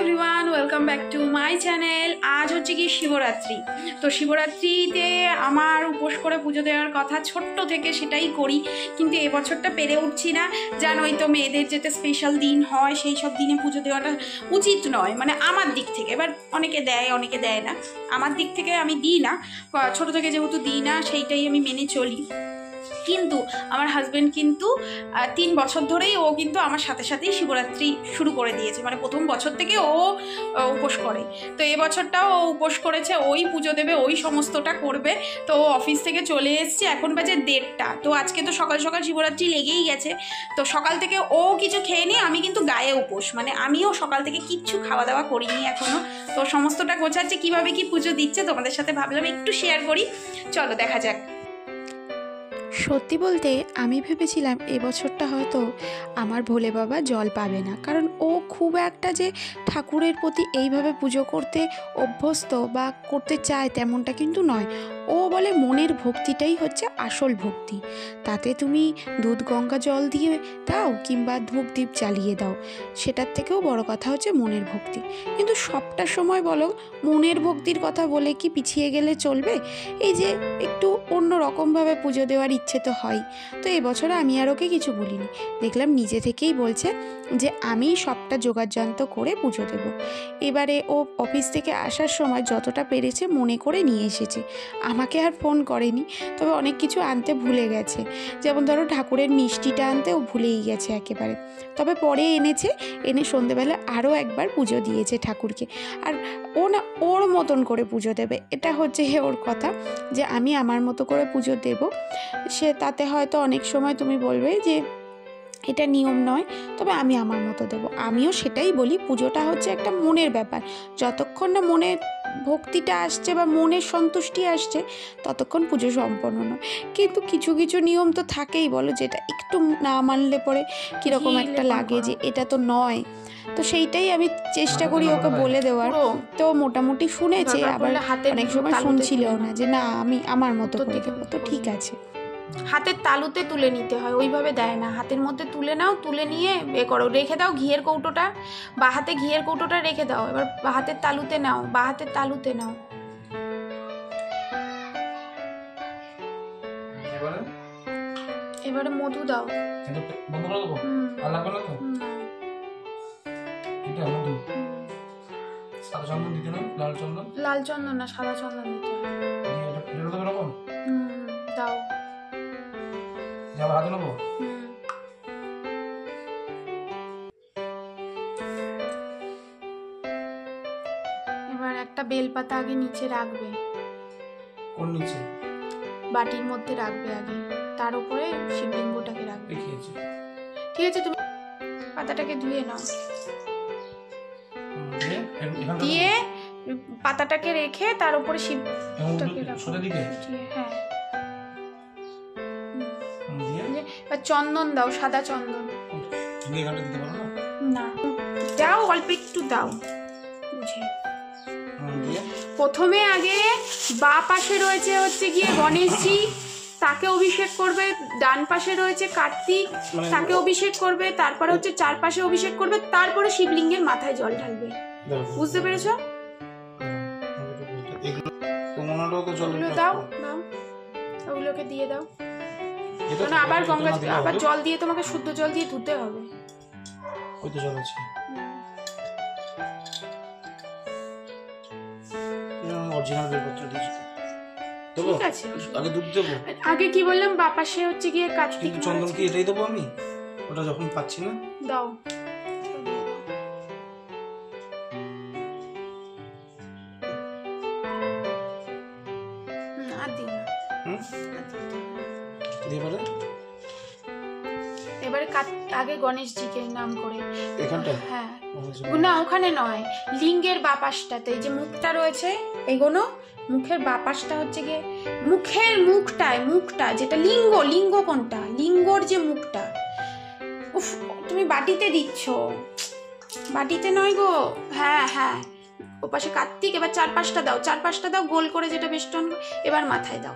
Everyone, welcome back to my channel. আজ হচ্ছে কি শিবরাত্রি। তো শিবরাত্রিতে আমার উপোস করে পুজো দেওয়ার কথা ছোট্ট থেকে, সেটাই করি, কিন্তু এবছরটা পেরে উঠছি না। জানোই তো মেয়েদের যেটা স্পেশাল দিন হয় সেই সব দিনে পুজো দেওয়াটা উচিত নয়, মানে আমার দিক থেকে। এবার অনেকে দেয় অনেকে দেয় না, আমার দিক থেকে আমি দিই না, ছোটো থেকে যেহেতু দিই না সেইটাই আমি মেনে চলি। কিন্তু আমার হাজব্যান্ড কিন্তু 3 বছর ধরেই ও কিন্তু আমার সাথে সাথেই শিবরাত্রি শুরু করে দিয়েছে, মানে প্রথম বছর থেকে ও উপোস করে। তো এবছরটাও ও উপোস করেছে, ওই পুজো দেবে, ওই সমস্তটা করবে। তো ও অফিস থেকে চলে এসছে, এখন বাজে 1:30। তো আজকে তো সকাল সকাল শিবরাত্রি লেগেই গেছে। তো সকাল থেকে ও কিছু খেয়ে নিয়ে, আমি কিন্তু গায়ে উপোস, মানে আমিও সকাল থেকে কিচ্ছু খাওয়া দাওয়া করিনি এখনও। তো সমস্তটা গোছাচ্ছে, কীভাবে কি পুজো দিচ্ছে তোমাদের সাথে ভাবলাম একটু শেয়ার করি। চলো দেখা যাক। সত্যি বলতে আমি ভেবেছিলাম এবছরটা হয়তো আমার ভোলে বাবা জল পাবে না, কারণ ও খুব একটা যে ঠাকুরের প্রতি এইভাবে পুজো করতে অভ্যস্ত বা করতে চায় তেমনটা কিন্তু নয়। ও বলে মনের ভক্তিটাই হচ্ছে আসল ভক্তি, তাতে তুমি দুধ গঙ্গা জল দিয়ে দাও কিংবা ধূপ দ্বীপ জ্বালিয়ে দাও, সেটার থেকেও বড় কথা হচ্ছে মনের ভক্তি। কিন্তু সবটা সময় বলো মনের ভক্তির কথা বলে কি পিছিয়ে গেলে চলবে? এই যে একটু অন্য রকমভাবে পুজো দেওয়ার ইচ্ছে তো হয়। তো এবছর আমি আর ওকে কিছু বলিনি, দেখলাম নিজে থেকেই বলছে যে আমি সবটা জোগাড়যন্ত্র করে পুজো দেব। এবারে ও অফিস থেকে আসার সময় যতটা পেরেছে মনে করে নিয়ে এসেছে, আমাকে আর ফোন করেনি। তবে অনেক কিছু আনতে ভুলে গেছে, যেমন ধরো ঠাকুরের মিষ্টিটা আনতে ও ভুলেই গেছে একেবারে। তবে পরে এনেছে, এনে সন্ধেবেলা আরও একবার পুজো দিয়েছে ঠাকুরকে। আর ও না ওর মতন করে পুজো দেবে, এটা হচ্ছে ওর কথা, যে আমি আমার মতো করে পুজো দেব। সে তাতে হয়তো অনেক সময় তুমি বলবে যে এটা নিয়ম নয়, তবে আমি আমার মতো দেবো। আমিও সেটাই বলি, পুজোটা হচ্ছে একটা মনের ব্যাপার। যতক্ষণ না মনে ভক্তিটা আসছে বা মনের সন্তুষ্টি আসছে ততক্ষণ পুজো সম্পন্ন নয়। কিন্তু কিছু কিছু নিয়ম তো থাকেই বলো, যেটা একটু না মানলে পরে কীরকম একটা লাগে যে এটা তো নয়। তো সেইটাই আমি চেষ্টা করি ওকে বলে দেওয়ার। তো মোটামুটি শুনেছে, আবার অনেক সময় শুনছিলও না, যে না আমি আমার মতো করে দেবো। তো ঠিক আছে, হাতের তালুতে তুলে নিতে হয়, ওইভাবে দেয় না। হাতের মধ্যে তুলে নাও, তুলে নিয়ে করো, রেখে দাও ঘিয়ের কৌটোটা, বা হাতে ঘিয়ের কৌটোটা রেখে দাও। এবার হাতের তালুতে নাও, বা হাতের তালুতে নাও। এবারে মধু দাও। লাল চন্দন না, সাদা চন্দন দিতে হয়। দাও। এবার একটা বেলপাতা আগে নিচে রাখবে। কোন নিচে? বাটির মধ্যে রাখবে আগে, তার উপরে শিবলিঙ্গটাকে রাখবে। ঠিক আছে, তুমি পাতাটাকে ধুয়ে নাও, দিয়ে পাতাটাকে রেখে তার উপরে শিবটাকে রাখো। হ্যাঁ, চন্দন দাও, সাদা চন্দন। না, দাও অল্প একটু দাও বুঝে। প্রথমে আগে বা পাশে রয়েছে হচ্ছে গিয়ে গণেশজি, তাকে অভিষেক করবে। ডান পাশে রয়েছে কার্তিক, তাকে অভিষেক করবে। তারপরে হচ্ছে চারপাশে অভিষেক করবে, তারপরে শিবলিঙ্গের মাথায় জল ঢালবে। বুঝতে পেরেছ? দাও দাও, ওগুলোকে দিয়ে দাও। আবার গঙ্গা, আবার জল দিয়ে, তোমাকে শুদ্ধ জল দিয়ে ধুতে হবে। ওই তো জল আছে, অরিজিনাল বেলপত্র দিয়েছি। ঠিক আছে, আগে দুধ দেবো। আগে কি বললাম, বাপাশে হচ্ছে গিয়ে কার্তিক। চন্দন কি এটাই দেবো আমি? ওটা যখন পাচ্ছি না দাও। এবারে আগে গণেশজিকে নাম করে এখানটা, হ্যাঁ না ওখানে নয়, লিঙ্গের বাপাসটাতে যে মুখটা রয়েছে, এগোনো মুখের বাপাসটা হচ্ছে গিয়ে মুখের মুখটা যেটা লিঙ্গ, লিঙ্গ কোনটা, লিঙ্গর যে মুখটা। উফ, তুমি বাটিতে দিচ্ছ, বাটিতে নয় গো। হ্যাঁ হ্যাঁ, ও পাশে কার্তিক। এবার চারপাশটা দাও, চারপাশটা দাও গোল করে, যেটা বেষ্টন। এবার মাথায় দাও।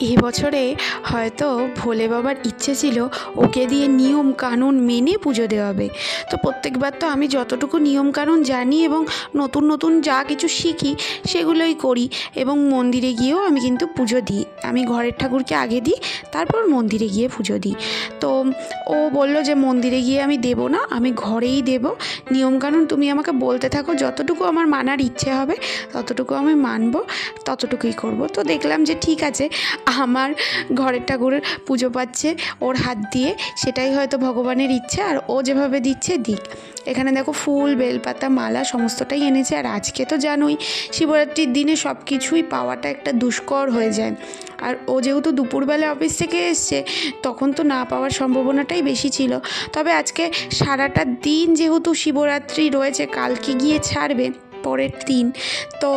এই বছরে হয়তো ভোলে বাবার ইচ্ছে ছিল ওকে দিয়ে নিয়ম কানুন মেনে পুজো দেওয়াবে। তো প্রত্যেকবার তো আমি যতটুকু নিয়ম কানুন জানি এবং নতুন নতুন যা কিছু শিখি সেগুলোই করি, এবং মন্দিরে গিয়েও আমি কিন্তু পুজো দিই। আমি ঘরের ঠাকুরকে আগে দিই, তারপর মন্দিরে গিয়ে পুজো দিই। তো ও বলল যে মন্দিরে গিয়ে আমি দেবো না, আমি ঘরেই দেব। নিয়মকানুন তুমি আমাকে বলতে থাকো, যতটুকু আমার মানার ইচ্ছে হবে ততটুকু আমি মানব, ততটুকুই করব। তো দেখলাম যে ঠিক আছে, আমার ঘরের ঠাকুরের পুজো পাচ্ছে ওর হাত দিয়ে, সেটাই হয়তো ভগবানের ইচ্ছে, আর ও যেভাবে দিচ্ছে দিক। এখানে দেখো ফুল, বেলপাতা, মালা সমস্তটাই এনেছে। আর আজকে তো জানোই শিবরাত্রির দিনে সব কিছুই পাওয়াটা একটা দুষ্কর হয়ে যায়। আর ও যেহেতু দুপুরবেলা অফিস থেকে এসছে, তখন তো না পাওয়ার সম্ভাবনাটাই বেশি ছিল। তবে আজকে সারাটা দিন যেহেতু শিবরাত্রি রয়েছে, কালকে গিয়ে ছাড়বে পরের দিন, তো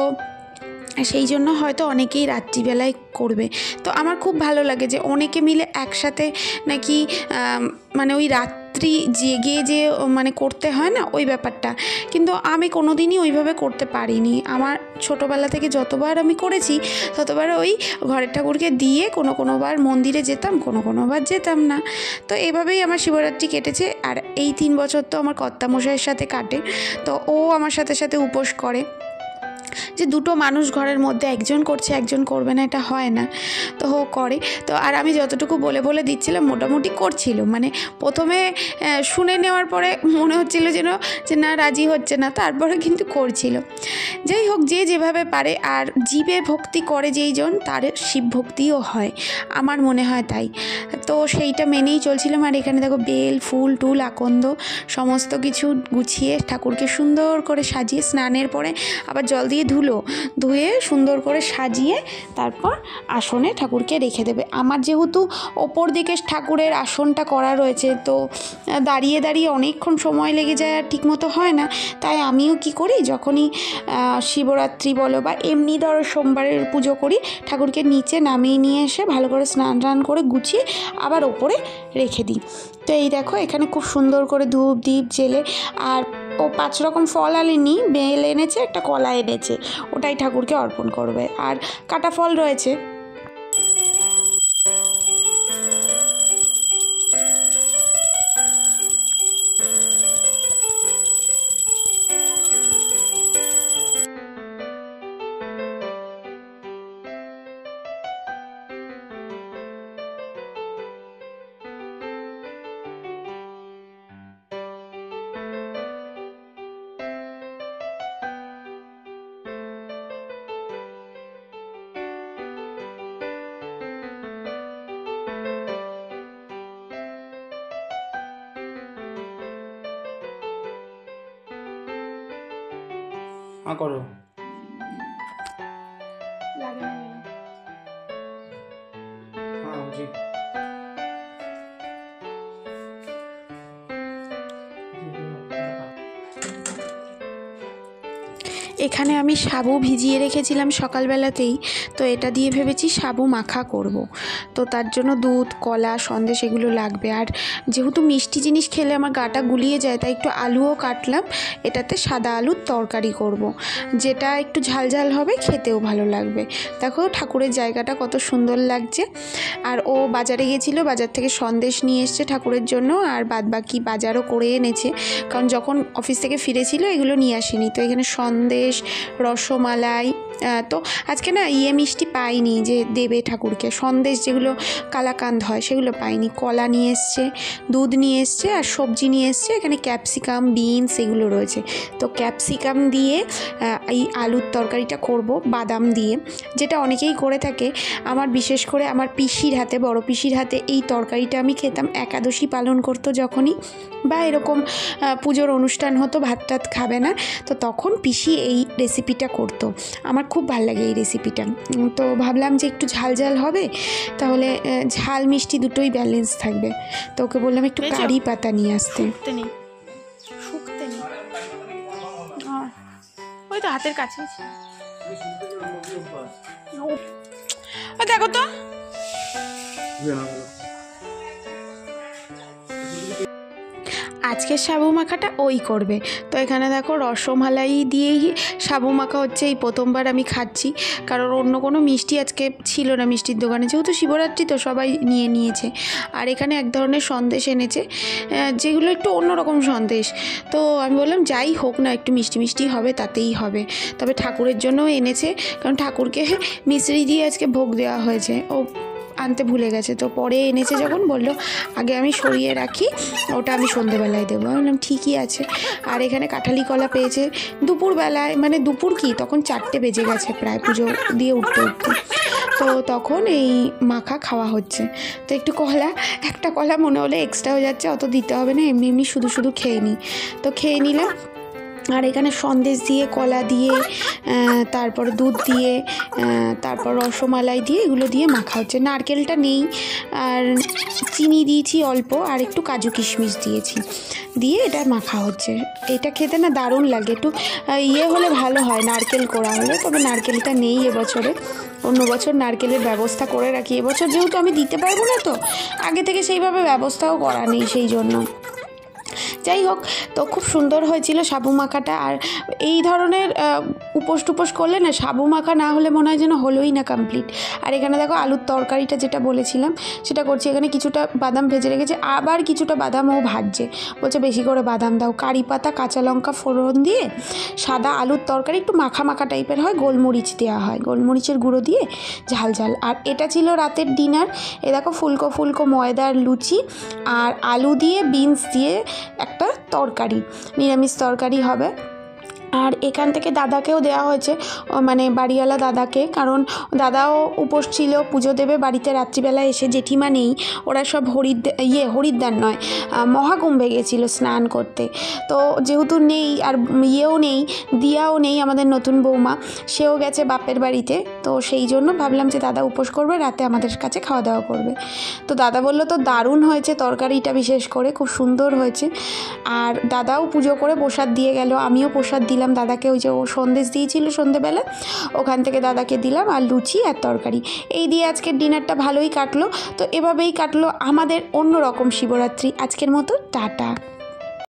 সেই জন্য হয়তো অনেকেই রাত্রিবেলায় করবে। তো আমার খুব ভালো লাগে যে অনেকে মিলে একসাথে নাকি মানে ওই রাত্রি জেগে যে মানে করতে হয় না ওই ব্যাপারটা, কিন্তু আমি কোনো দিনই ওইভাবে করতে পারিনি। আমার ছোটোবেলা থেকে যতবার আমি করেছি ততবার ওই ঘরের ঠাকুরকে দিয়ে কোনোবার মন্দিরে যেতাম, কোনোবার যেতাম না। তো এভাবেই আমার শিবরাত্রি কেটেছে। আর এই 3 বছর তো আমার কর্তামশাইয়ের সাথে কাটে, তো ও আমার সাথে সাথে উপোস করে। যে দুটো মানুষ ঘরের মধ্যে একজন করছে একজন করবে না, এটা হয় না। তো ও করে। তো আর আমি যতটুকু বলে দিচ্ছিলাম মোটামুটি করছিল, মানে প্রথমে শুনে নেওয়ার পরে মনে হচ্ছিল যেন যে না রাজি হচ্ছে না, তারপরে কিন্তু করছিল। যাই হোক, যে যেভাবে পারে, আর জীবে ভক্তি করে যেইজন তার শিব ভক্তিও হয়, আমার মনে হয় তাই। তো সেইটা মেনেই চলছিলাম। আর এখানে দেখো বেল, ফুল টুল, আকন্দ সমস্ত কিছু গুছিয়ে ঠাকুরকে সুন্দর করে সাজিয়ে, স্নানের পরে আবার জল দিয়ে ধুয়ে সুন্দর করে সাজিয়ে তারপর আসনে ঠাকুরকে রেখে দেবে। আমার যেহেতু ওপর দিকে ঠাকুরের আসনটা করা রয়েছে, তো দাঁড়িয়ে অনেকক্ষণ সময় লেগে যায় আর ঠিকমতো হয় না। তাই আমিও কি করি, যখনই শিবরাত্রি বলো বা এমনি ধরো সোমবারের পুজো করি, ঠাকুরকে নিচে নামিয়ে নিয়ে এসে ভালো করে স্নান করে গুছিয়ে আবার ওপরে রেখে দিই। তো এই দেখো এখানে খুব সুন্দর করে ধূপ দ্বীপ জেলে, আর ও 5 রকম ফল আনেনি, বেল এনেছে, একটা কলা এনেছে, ওটাই ঠাকুরকে অর্পণ করবে। আর কাটা ফল রয়েছে। হ্যাঁ করো। হ্যাঁ জি। এখানে আমি সাবু ভিজিয়ে রেখেছিলাম সকালবেলাতেই, তো এটা দিয়ে ভেবেছি সাবু মাখা করব। তো তার জন্য দুধ, কলা, সন্দেশ এগুলো লাগবে। আর যেহেতু মিষ্টি জিনিস খেলে আমার গাটা গুলিয়ে যায়, তাই একটু আলুও কাটলাম। এটাতে সাদা আলুর তরকারি করব, যেটা একটু ঝাল হবে, খেতেও ভালো লাগবে। দেখো ঠাকুরের জায়গাটা কত সুন্দর লাগছে। আর ও বাজারে গেছিলো, বাজার থেকে সন্দেশ নিয়ে এসছে ঠাকুরের জন্য, আর বাদবাকি বাজারও করে এনেছে, কারণ যখন অফিস থেকে ফিরেছিল এগুলো নিয়ে আসেনি। তো এখানে সন্দেশ, রসমালাই, তো আজকে না মিষ্টি পাইনি যে দেবে ঠাকুরকে, সন্দেশ যেগুলো কালাকান্দ হয় সেগুলো পাইনি। কলা নিয়ে এসছে, দুধ নিয়ে এসছে, আর সবজি নিয়ে এসছে। এখানে ক্যাপসিকাম, বিনস এগুলো রয়েছে। তো ক্যাপসিকাম দিয়ে এই আলুর তরকারিটা করব, বাদাম দিয়ে, যেটা অনেকেই করে থাকে। আমার বিশেষ করে আমার পিসির হাতে, বড় পিসির হাতে এই তরকারিটা আমি খেতাম একাদশী পালন করতো যখনই, বা এরকম পুজোর অনুষ্ঠান হতো, ভাত টাত খাবে না, তো তখন পিসি এই রেসিপিটা করতো। আমার খুব ভালো লাগে এই রেসিপিটা। তো ভাবলাম যে একটু ঝাল হবে, তাহলে ঝাল মিষ্টি দুটোই ব্যালেন্স থাকবে। তো ওকে বললাম একটু কারি পাতা নিয়ে আসতে। শুকতে নেই, ওই তো হাতের কাছে। দেখো তো, আজকের সাবু মাখাটা ওই করবে। তো এখানে দেখো রসমালাই দিয়েই সাবু মাখা হচ্ছে, এই প্রথমবার আমি খাচ্ছি, কারণ অন্য কোনো মিষ্টি আজকে ছিল না মিষ্টির দোকানে, যেহেতু শিবরাত্রি তো সবাই নিয়ে নিয়েছে। আর এখানে এক ধরনের সন্দেশ এনেছে, যেগুলো একটু অন্যরকম সন্দেশ। তো আমি বললাম যাই হোক না, একটু মিষ্টি মিষ্টি হবে তাতেই হবে। তবে ঠাকুরের জন্যও এনেছে, কারণ ঠাকুরকে মিশ্রি দিয়ে আজকে ভোগ দেওয়া হয়েছে, ও আনতে ভুলে গেছে। তো পরে এনেছে যখন বললো আগে আমি সরিয়ে রাখি, ওটা আমি সন্ধেবেলায় দেবো। আমি বললাম ঠিকই আছে। আর এখানে কাঁঠালি কলা পেয়েছে দুপুরবেলায়, মানে দুপুর কি তখন 4টে বেজে গেছে প্রায়, পুজো দিয়ে উঠতে উঠতে। তো তখন এই মাখা খাওয়া হচ্ছে। তো একটু কলা, একটা কলা মনে হলে এক্সট্রা হয়ে যাচ্ছে, অত দিতে হবে না, এমনি এমনি শুধু শুধু খেয়ে নিই। তো খেয়ে নিলাম। আর এখানে সন্দেশ দিয়ে, কলা দিয়ে, তারপর দুধ দিয়ে, তারপর রসমালাই দিয়ে, এগুলো দিয়ে মাখা হচ্ছে। নারকেলটা নেই, আর চিনি দিয়েছি অল্প, আর একটু কাজু কিশমিশ দিয়েছি, দিয়ে এটা মাখা হচ্ছে। এটা খেতে না দারুণ লাগে, একটু ইয়ে হলে ভালো হয়, নারকেল কোড়া হলে। তবে নারকেলটা নেই এবছরে, অন্য বছর নারকেলের ব্যবস্থা করে রাখি। এবছর যেহেতু আমি দিতে পারবো না, তো আগে থেকে সেইভাবে ব্যবস্থাও করা নেই, সেই জন্য। যাই হোক, তো খুব সুন্দর হয়েছিল সাবু মাখাটা। আর এই ধরনের উপোস টুপোস করলে না, সাবু মাখা না হলে মনে হয় যেন হলোই না কমপ্লিট। আর এখানে দেখো আলুর তরকারিটা যেটা বলেছিলাম সেটা করছি। এখানে কিছুটা বাদাম ভেজে রেখেছে, আবার কিছুটা বাদামও ভাজছে, বলছে বেশি করে বাদাম দাও। কারি পাতা, কাঁচা লঙ্কা ফোড়ন দিয়ে সাদা আলুর তরকারি একটু মাখা মাখা টাইপের হয়, গোলমরিচ দেওয়া হয়, গোলমরিচের গুঁড়ো দিয়ে ঝাল ঝাল। আর এটা ছিল রাতের ডিনার। এ দেখো ফুলকো ফুলকো ময়দার লুচি, আর আলু দিয়ে বিনস দিয়ে একটা তরকারি, নিরামিষ তরকারি হবে। আর এখান থেকে দাদাকেও দেওয়া হয়েছে, মানে বাড়িওয়ালা দাদাকে, কারণ দাদাও উপোস ছিল, পুজো দেবে বাড়িতে রাত্রিবেলা এসে। জেঠিমা নেই, ওরা সব হরিদ্বার নয়, মহাকুম্ভে গেছিলো স্নান করতে। তো যেহেতু নেই, আর ইয়েও নেই, দিয়াও নেই, আমাদের নতুন বৌমা, সেও গেছে বাপের বাড়িতে। তো সেই জন্য ভাবলাম যে দাদা উপোস করবে, রাতে আমাদের কাছে খাওয়া দাওয়া করবে। তো দাদা বললো তো দারুণ হয়েছে তরকারিটা, বিশেষ করে খুব সুন্দর হয়েছে। আর দাদাও পুজো করে প্রসাদ দিয়ে গেল, আমিও প্রসাদ দিলাম দাদাকে। ওই যে ও সন্দেশ দিয়েছিল সন্ধ্যেবেলা, ওখান থেকে দাদাকে দিলাম, আর লুচি আর তরকারি। এই দিয়ে আজকের ডিনারটা ভালোই কাটলো। তো এভাবেই কাটলো আমাদের অন্য রকম শিবরাত্রি। আজকের মতো টাটা।